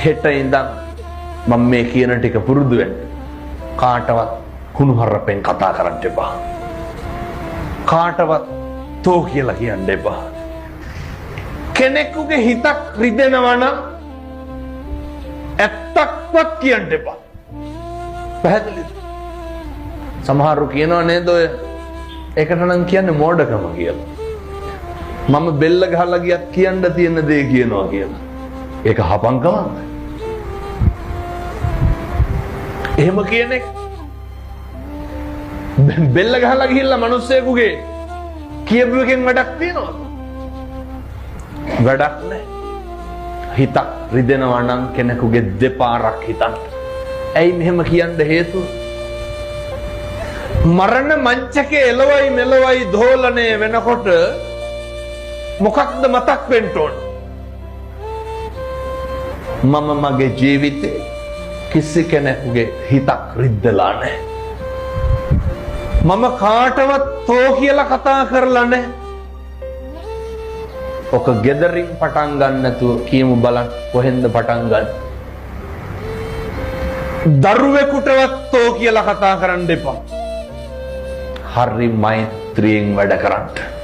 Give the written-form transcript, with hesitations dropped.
හෙට ඉඳන් මම මේ කියන ටික පුරුදු වෙන්න. කාටවත් කුණුහරුපෙන් කතා කරන්න එපා. කාටවත් තෝ කියලා කියන්න එපා. කෙනෙකුගේ හිතක් රිදෙනවා නම් ඇත්තක්වත් කියන්න එපා. පැහැදිලිද? සමහරව කියනවා නේද ඔය ඒකට නම් කියන්නේ මෝඩකම කියලා. මම බෙල්ල ගහලා ගියත් කියන්න තියෙන දේ කියනවා කියලා. ඒක හපංකමක්ද? එහෙම කියන එක බෙල්ල ගහලා ගිහිල්ලා මිනිස්සෙකුගේ කියපු එකෙන් වැඩක් තියනවද? වැඩක් නැහැ. හිතක් රිදෙනවා නම් කෙනෙකුගේ දෙපාරක් හිතන්න. ඇයි මෙහෙම කියන්න හේතුව? මරණ මංචකේ එළවයි මෙලවයි දෝලණය වෙනකොට මොකක්ද මතක් වෙන්න ඕන? මම මගේ ජීවිතේ කිසි කෙනෙකුගේ හිතක් රිද්දලා නැහැ. මම කාටවත් තෝ කියලා කතා කරලා නැහැ. ඔක ගෙදරින් පටන් ගන්න නැතුව කියමු බලන්න කොහෙන්ද පටන් ගන්න. දරුවෙකුටවත් තෝ කියලා කතා කරන්න එපා. හරි මෛත්‍රියෙන් වැඩ කරන්න.